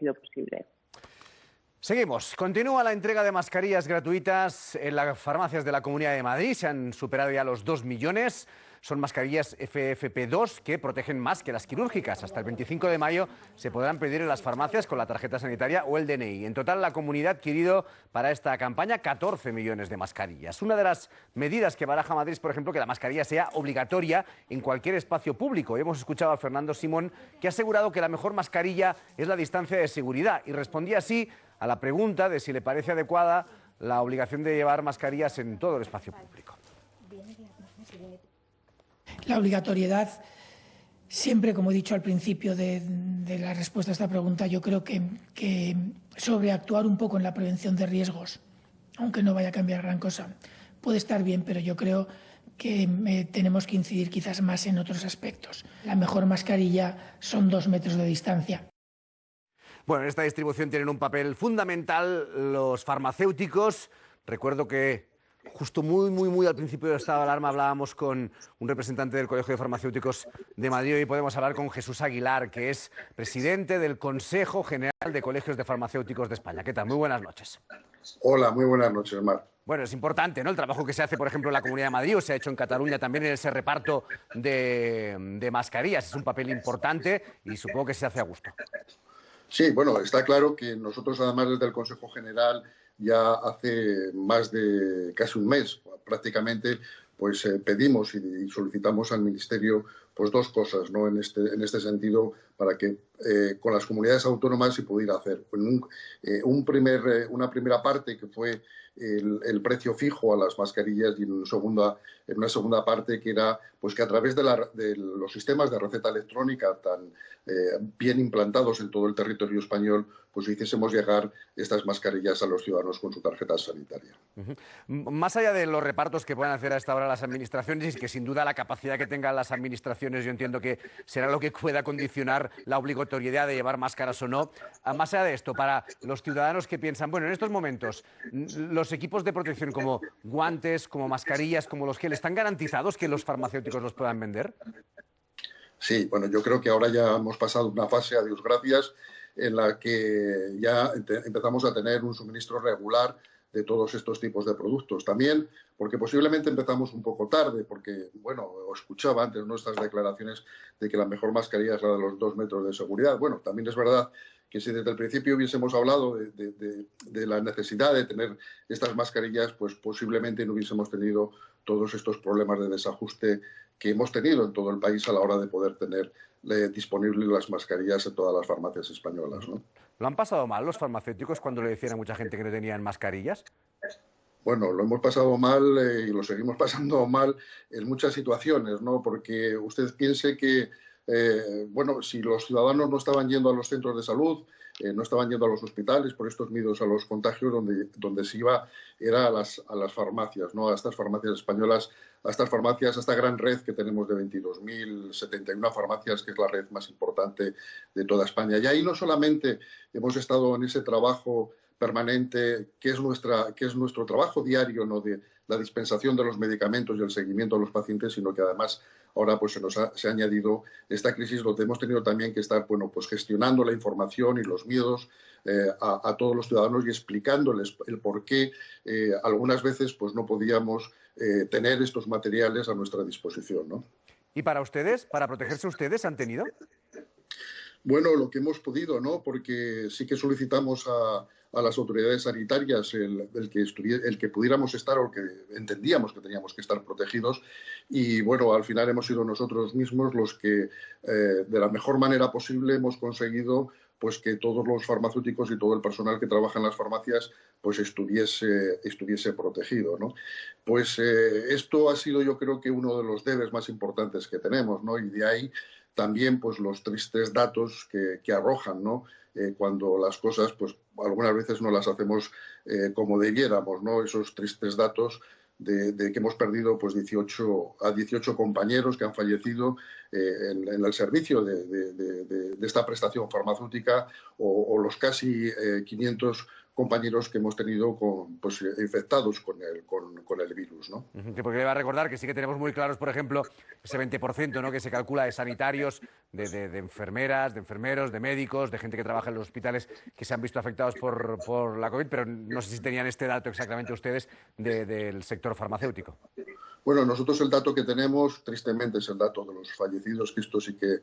sido posible. Seguimos. Continúa la entrega de mascarillas gratuitas en las farmacias de la Comunidad de Madrid. Se han superado ya los 2 millones. Son mascarillas FFP2 que protegen más que las quirúrgicas. Hasta el 25 de mayo se podrán pedir en las farmacias con la tarjeta sanitaria o el DNI. En total, la comunidad ha adquirido para esta campaña 14 millones de mascarillas. Una de las medidas que baraja Madrid es, por ejemplo, que la mascarilla sea obligatoria en cualquier espacio público. Hemos escuchado a Fernando Simón, que ha asegurado que la mejor mascarilla es la distancia de seguridad, y respondía así a la pregunta de si le parece adecuada la obligación de llevar mascarillas en todo el espacio público. La obligatoriedad, siempre, como he dicho al principio de la respuesta a esta pregunta, yo creo que sobreactuar un poco en la prevención de riesgos, aunque no vaya a cambiar gran cosa, puede estar bien, pero yo creo que tenemos que incidir quizás más en otros aspectos. La mejor mascarilla son 2 metros de distancia. Bueno, en esta distribución tienen un papel fundamental los farmacéuticos. Recuerdo que justo muy al principio del estado de alarma hablábamos con un representante del Colegio de Farmacéuticos de Madrid. Hoy podemos hablar con Jesús Aguilar, que es presidente del Consejo General de Colegios de Farmacéuticos de España. ¿Qué tal? Muy buenas noches. Hola, muy buenas noches, Mar. Bueno, es importante, ¿no?, el trabajo que se hace, por ejemplo, en la Comunidad de Madrid, o se ha hecho en Cataluña también, en ese reparto de mascarillas. Es un papel importante y supongo que se hace a gusto. Sí, bueno, está claro que nosotros, además, desde el Consejo General, ya hace más de casi un mes, prácticamente, pues pedimos y solicitamos al Ministerio pues 2 cosas, ¿no?, en este sentido, para que con las comunidades autónomas se pudiera hacer. Una primera parte, que fue el precio fijo a las mascarillas, y en una segunda parte, que era pues que a través de los sistemas de receta electrónica tan bien implantados en todo el territorio español, pues hiciésemos llegar estas mascarillas a los ciudadanos con su tarjeta sanitaria. Más allá de los repartos que puedan hacer a esta hora las administraciones, y que sin duda la capacidad que tengan las administraciones, yo entiendo que será lo que pueda condicionar la obligatoriedad de llevar máscaras o no, más allá de esto, para los ciudadanos que piensan, bueno, en estos momentos, los equipos de protección como guantes, como mascarillas, como los geles, ¿están garantizados que los farmacéuticos los puedan vender? Sí, bueno, yo creo que ahora ya hemos pasado una fase, a Dios gracias, en la que ya empezamos a tener un suministro regular de todos estos tipos de productos. También porque posiblemente empezamos un poco tarde, porque, bueno, escuchaba antes nuestras declaraciones de que la mejor mascarilla es la de los 2 metros de seguridad. Bueno, también es verdad que si desde el principio hubiésemos hablado de la necesidad de tener estas mascarillas, pues posiblemente no hubiésemos tenido todos estos problemas de desajuste que hemos tenido en todo el país a la hora de poder tener disponibles las mascarillas en todas las farmacias españolas, ¿no? ¿Lo han pasado mal los farmacéuticos cuando le decían a mucha gente que no tenían mascarillas? Bueno, lo hemos pasado mal y lo seguimos pasando mal en muchas situaciones, ¿no? Porque usted piense que, bueno, si los ciudadanos no estaban yendo a los centros de salud, no estaban yendo a los hospitales por estos miedos a los contagios, donde se iba era a las farmacias, ¿no?, a estas farmacias españolas, a esta gran red que tenemos de 22.071 farmacias, que es la red más importante de toda España. Y ahí no solamente hemos estado en ese trabajo permanente, que es nuestro trabajo diario, ¿no?, de la dispensación de los medicamentos y el seguimiento a los pacientes, sino que además ahora pues se ha añadido esta crisis, donde hemos tenido también que estar, bueno, pues gestionando la información y los miedos a todos los ciudadanos y explicándoles el por qué algunas veces pues no podíamos tener estos materiales a nuestra disposición, ¿no? ¿Y para ustedes, para protegerse ustedes, han tenido? Bueno, lo que hemos podido, ¿no? Porque sí que solicitamos a las autoridades sanitarias el que pudiéramos estar, o que entendíamos que teníamos que estar protegidos, y bueno, al final hemos sido nosotros mismos los que de la mejor manera posible hemos conseguido pues que todos los farmacéuticos y todo el personal que trabaja en las farmacias pues estuviese protegido, ¿no? Pues esto ha sido, yo creo, que uno de los debes más importantes que tenemos, ¿no? Y de ahí también pues los tristes datos que arrojan, ¿no? Cuando las cosas pues algunas veces no las hacemos como debiéramos, ¿no? Esos tristes datos de que hemos perdido pues 18 compañeros que han fallecido en el servicio de esta prestación farmacéutica, o los casi 500 compañeros que hemos tenido infectados con el virus, ¿no? Porque le va a recordar que sí que tenemos muy claros, por ejemplo, ese 20%, ¿no?, que se calcula de sanitarios, de enfermeras, de enfermeros, de médicos, de gente que trabaja en los hospitales que se han visto afectados por la COVID, pero no sé si tenían este dato exactamente ustedes del sector farmacéutico. Bueno, nosotros el dato que tenemos, tristemente, es el dato de los fallecidos, que esto sí que,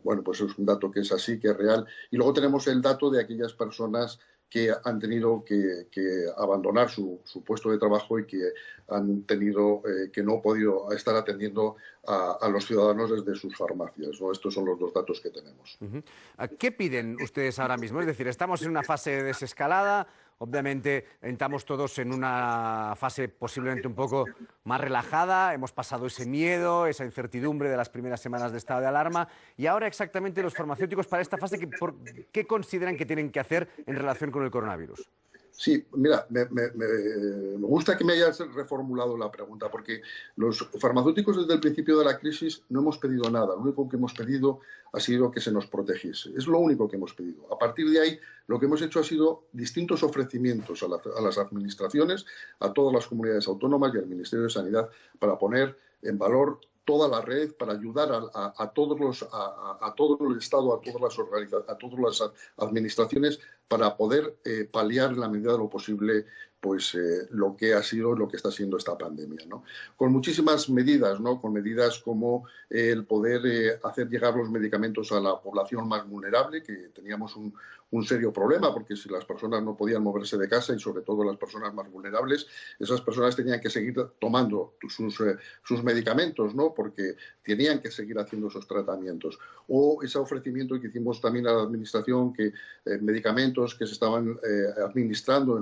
pues es un dato que es así, que es real. Y luego tenemos el dato de aquellas personas que han tenido que abandonar su puesto de trabajo y que han tenido que no podido estar atendiendo a los ciudadanos desde sus farmacias, ¿no? Estos son los dos datos que tenemos. ¿Qué piden ustedes ahora mismo? Es decir, estamos en una fase de desescalada. Obviamente entramos todos en una fase posiblemente un poco más relajada, hemos pasado ese miedo, esa incertidumbre de las primeras semanas de estado de alarma y ahora exactamente los farmacéuticos para esta fase, ¿qué consideran que tienen que hacer en relación con el coronavirus? Sí, mira, me gusta que me hayas reformulado la pregunta, porque los farmacéuticos desde el principio de la crisis no hemos pedido nada. Lo único que hemos pedido ha sido que se nos protegiese. Es lo único que hemos pedido. A partir de ahí, lo que hemos hecho ha sido distintos ofrecimienlos a las administraciones, a todas las comunidades autónomas y al Ministerio de Sanidad para poner en valor toda la red, para ayudar a todo el Estado, a todas las administraciones, para poder paliar en la medida de lo posible lo que ha sido, lo que está siendo esta pandemia, ¿no? Con muchísimas medidas, ¿no? Con medidas como el poder hacer llegar los medicamentos a la población más vulnerable, que teníamos un serio problema, porque si las personas no podían moverse de casa y sobre todo las personas más vulnerables, esas personas tenían que seguir tomando sus medicamentos, ¿no? Porque tenían que seguir haciendo esos tratamientos. O ese ofrecimiento que hicimos también a la Administración, que medicamentos que se estaban administrando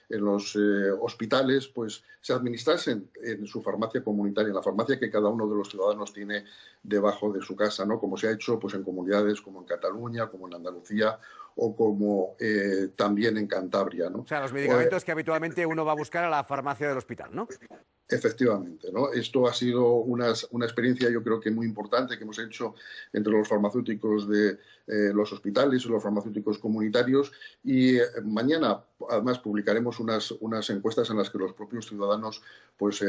en los hospitales, pues se administrasen en su farmacia comunitaria, en la farmacia que cada uno de los ciudadanos tiene debajo de su casa, ¿no? Como se ha hecho pues en comunidades como en Cataluña, como en Andalucía o como también en Cantabria, ¿no? O sea, los medicamentos que habitualmente uno va a buscar a la farmacia del hospital, ¿no? Efectivamente, ¿no? Esto ha sido una experiencia, yo creo que muy importante, que hemos hecho entre los farmacéuticos de los hospitales y los farmacéuticos comunitarios, y mañana además publicaremos unas encuestas en las que los propios ciudadanos pues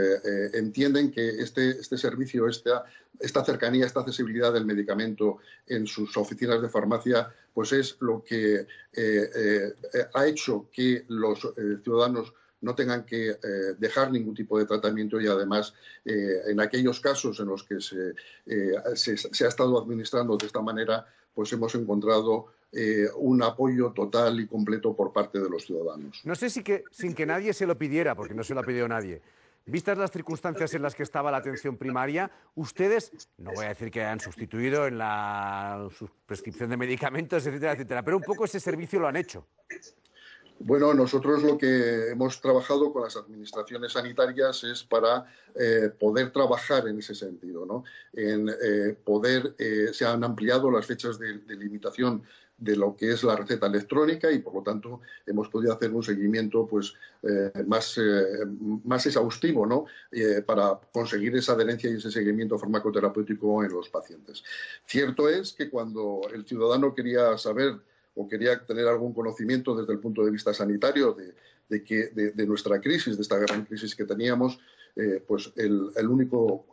entienden que este servicio, esta cercanía, esta accesibilidad del medicamento en sus oficinas de farmacia pues es lo que ha hecho que los ciudadanos no tengan que dejar ningún tipo de tratamiento y además en aquellos casos en los que se ha estado administrando de esta manera, pues hemos encontrado un apoyo total y completo por parte de los ciudadanos. No sé si sin que nadie se lo pidiera, porque no se lo ha pedido nadie. Vistas las circunstancias en las que estaba la atención primaria, ustedes, no voy a decir que han sustituido en su prescripción de medicamentos, etcétera, etcétera, pero un poco ese servicio lo han hecho. Bueno, nosotros lo que hemos trabajado con las administraciones sanitarias es para poder trabajar en ese sentido, ¿no? Se han ampliado las fechas de limitación de lo que es la receta electrónica y, por lo tanto, hemos podido hacer un seguimiento pues, más exhaustivo, ¿no? Para conseguir esa adherencia y ese seguimiento farmacoterapéutico en los pacientes. Cierto es que cuando el ciudadano quería saber o quería tener algún conocimiento desde el punto de vista sanitario de nuestra crisis, de esta gran crisis que teníamos, pues el único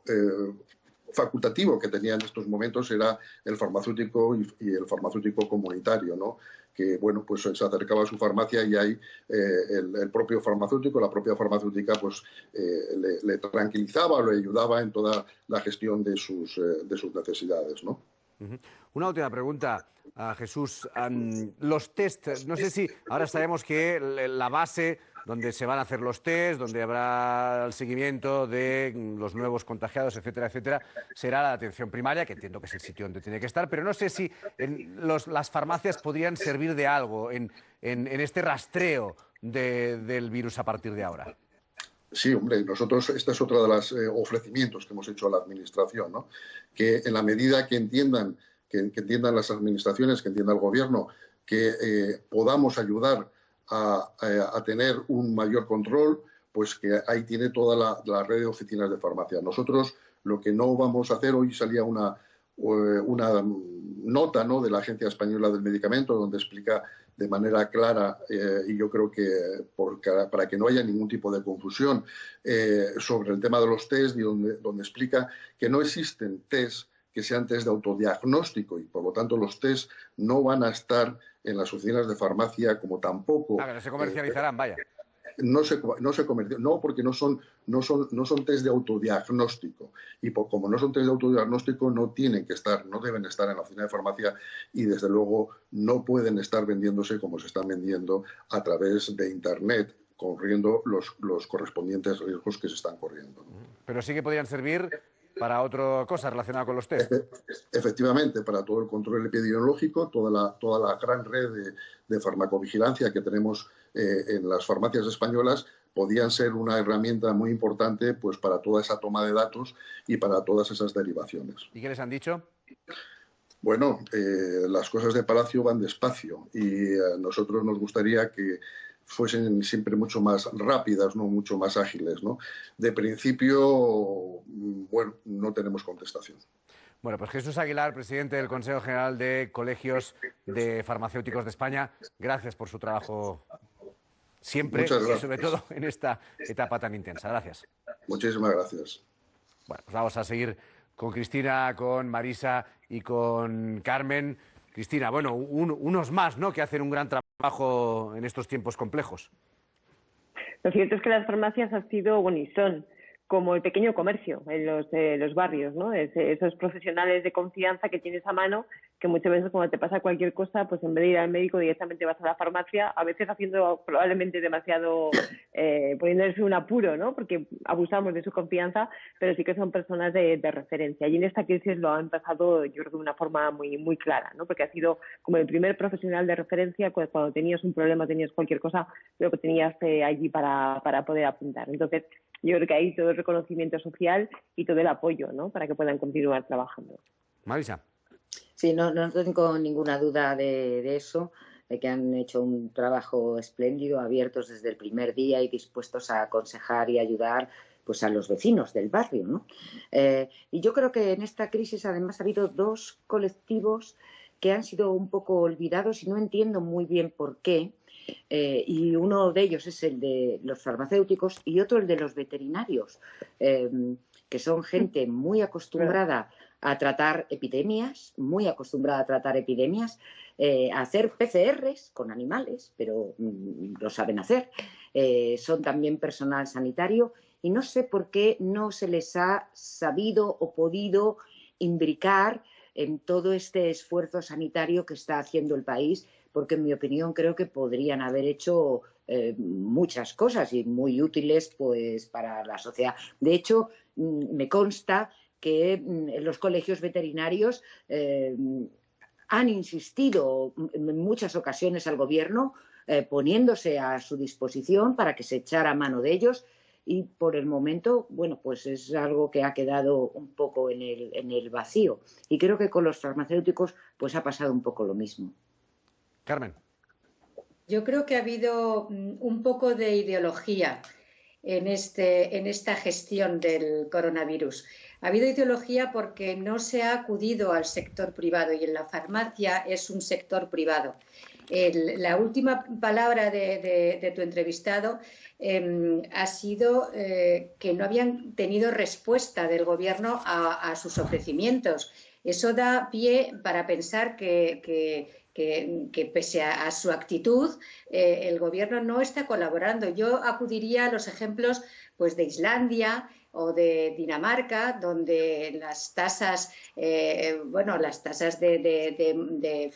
facultativo que tenía en estos momentos era el farmacéutico y el farmacéutico comunitario, ¿no? Que bueno, pues se acercaba a su farmacia y ahí el propio farmacéutico, la propia farmacéutica, pues le tranquilizaba o le ayudaba en toda la gestión de sus necesidades, ¿no? Una última pregunta, Jesús. Los test, no sé si ahora sabemos que la base donde se van a hacer los test, donde habrá el seguimiento de los nuevos contagiados, etcétera, etcétera, será la atención primaria, que entiendo que es el sitio donde tiene que estar, pero no sé si las farmacias podrían servir de algo en este rastreo del virus a partir de ahora. Sí, hombre, nosotros, este es otro de los ofrecimientos que hemos hecho a la Administración, ¿no? Que en la medida que entiendan las administraciones, que entienda el Gobierno, que podamos ayudar a tener un mayor control, pues que ahí tiene toda la red de oficinas de farmacia. Nosotros lo que no vamos a hacer, hoy salía una una nota, ¿no?, de la Agencia Española del Medicamento, donde explica de manera clara, y yo creo que para que no haya ningún tipo de confusión, sobre el tema de los test, y donde explica que no existen test que sean test de autodiagnóstico, y por lo tanto los test no van a estar en las oficinas de farmacia, como tampoco... Ah, que no se comercializarán, vaya. No, porque no son test de autodiagnóstico, y como no son test de autodiagnóstico no deben estar en la oficina de farmacia, y desde luego no pueden estar vendiéndose como se están vendiendo a través de Internet, corriendo los correspondientes riesgos que se están corriendo, ¿no? Pero sí que podrían servir para otra cosa relacionada con los test. Efectivamente, para todo el control epidemiológico, toda la gran red de farmacovigilancia que tenemos en las farmacias españolas, podían ser una herramienta muy importante, pues, para toda esa toma de datos y para todas esas derivaciones. ¿Y qué les han dicho? Bueno, las cosas de Palacio van despacio, y a nosotros nos gustaría que fuesen siempre mucho más rápidas, ¿no?, mucho más ágiles, ¿no? De principio, bueno, no tenemos contestación. Bueno, pues Jesús Aguilar, presidente del Consejo General de Colegios de Farmacéuticos de España, gracias por su trabajo siempre y sobre todo en esta etapa tan intensa. Gracias. Muchísimas gracias. Bueno, pues vamos a seguir con Cristina, con Marisa y con Carmen. Cristina, bueno, unos más, ¿no?, que hacen un gran trabajo en estos tiempos complejos. Lo cierto es que las farmacias han sido, bueno, y son como el pequeño comercio en los barrios, ¿no? Esos profesionales de confianza que tienes a mano, que muchas veces cuando te pasa cualquier cosa, pues en vez de ir al médico directamente vas a la farmacia, a veces haciendo probablemente demasiado, poniéndose un apuro, ¿no? Porque abusamos de su confianza, pero sí que son personas de referencia. Y en esta crisis lo han pasado, yo creo, de una forma muy, muy clara, ¿no? Porque ha sido como el primer profesional de referencia, cuando tenías un problema, tenías cualquier cosa, lo que tenías allí para poder apuntar. Entonces, yo creo que hay todo el reconocimiento social y todo el apoyo, ¿no?, para que puedan continuar trabajando. Marisa. Sí, no tengo ninguna duda de eso, de que han hecho un trabajo espléndido, abiertos desde el primer día y dispuestos a aconsejar y ayudar, pues, a los vecinos del barrio, ¿no? Y yo creo que en esta crisis además ha habido dos colectivos que han sido un poco olvidados y no entiendo muy bien por qué. Y uno de ellos es el de los farmacéuticos y otro el de los veterinarios, que son gente muy acostumbrada a tratar epidemias, a hacer PCRs con animales, pero lo saben hacer. Son también personal sanitario y no sé por qué no se les ha sabido o podido imbricar en todo este esfuerzo sanitario que está haciendo el país, porque en mi opinión creo que podrían haber hecho muchas cosas y muy útiles, pues, para la sociedad. De hecho, me consta que los colegios veterinarios han insistido en muchas ocasiones al gobierno, poniéndose a su disposición para que se echara mano de ellos, y por el momento, bueno, pues es algo que ha quedado un poco en el vacío, y creo que con los farmacéuticos pues ha pasado un poco lo mismo. Carmen. Yo creo que ha habido un poco de ideología en esta gestión del coronavirus. Ha habido ideología porque no se ha acudido al sector privado, y en la farmacia es un sector privado. La última palabra de tu entrevistado ha sido que no habían tenido respuesta del gobierno a sus ofrecimientos. Eso da pie para pensar que pese a su actitud, el gobierno no está colaborando. Yo acudiría a los ejemplos, pues, de Islandia o de Dinamarca, donde las tasas, de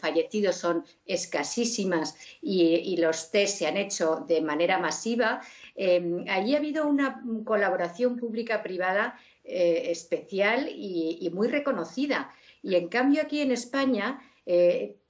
fallecidos son escasísimas y los test se han hecho de manera masiva. Allí ha habido una colaboración pública-privada especial y muy reconocida. Y en cambio aquí en España,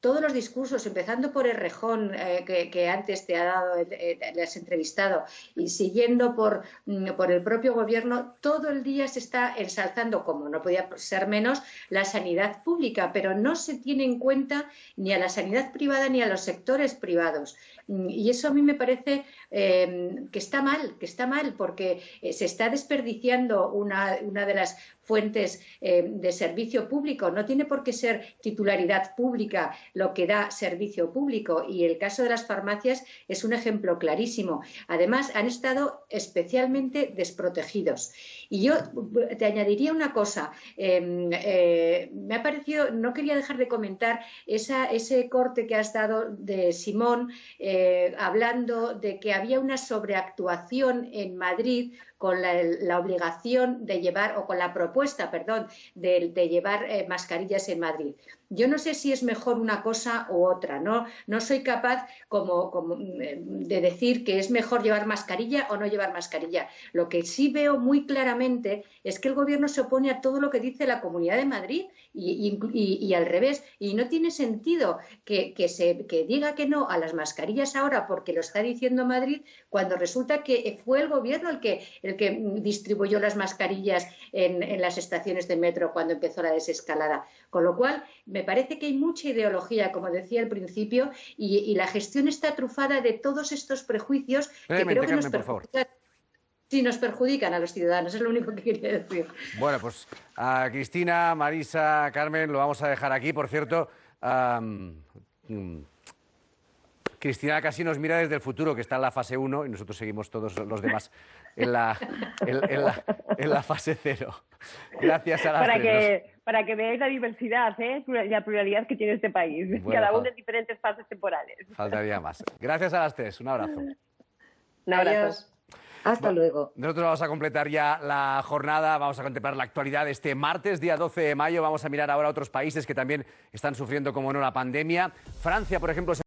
todos los discursos, empezando por Errejón, que antes te has entrevistado, y siguiendo por el propio gobierno, todo el día se está ensalzando, como no podía ser menos, la sanidad pública, pero no se tiene en cuenta ni a la sanidad privada ni a los sectores privados. Y eso a mí me parece que está mal, porque se está desperdiciando una de las fuentes de servicio público. No tiene por qué ser titularidad pública lo que da servicio público, y el caso de las farmacias es un ejemplo clarísimo. Además, han estado especialmente desprotegidos. Y yo te añadiría una cosa. Me ha parecido, no quería dejar de comentar ese corte que has dado de Simón, hablando de que había una sobreactuación en Madrid con la obligación de llevar, o con la propuesta, perdón, de llevar mascarillas en Madrid. Yo no sé si es mejor una cosa u otra, no soy capaz de decir que es mejor llevar mascarilla o no llevar mascarilla. Lo que sí veo muy claramente es que el Gobierno se opone a todo lo que dice la Comunidad de Madrid y al revés, y no tiene sentido que diga que no a las mascarillas ahora porque lo está diciendo Madrid, cuando resulta que fue el Gobierno el que distribuyó las mascarillas en las estaciones de metro cuando empezó la desescalada. Con lo cual, me parece que hay mucha ideología, como decía al principio, y la gestión está trufada de todos estos prejuicios que creo que nos perjudican a los ciudadanos. Es lo único que quería decir. Bueno, pues a Cristina, Marisa, Carmen, lo vamos a dejar aquí. Por cierto, Cristina casi nos mira desde el futuro, que está en la fase 1, y nosotros seguimos todos los demás en la fase 0. Gracias a las tres. Para que veáis la diversidad, la pluralidad que tiene este país, bueno, cada uno en diferentes fases temporales. Faltaría más. Gracias a las tres. Un abrazo. Un abrazo. Adiós. Hasta luego. Nosotros vamos a completar ya la jornada, vamos a contemplar la actualidad de este martes, día 12 de mayo. Vamos a mirar ahora a otros países que también están sufriendo, como no, la pandemia. Francia, por ejemplo,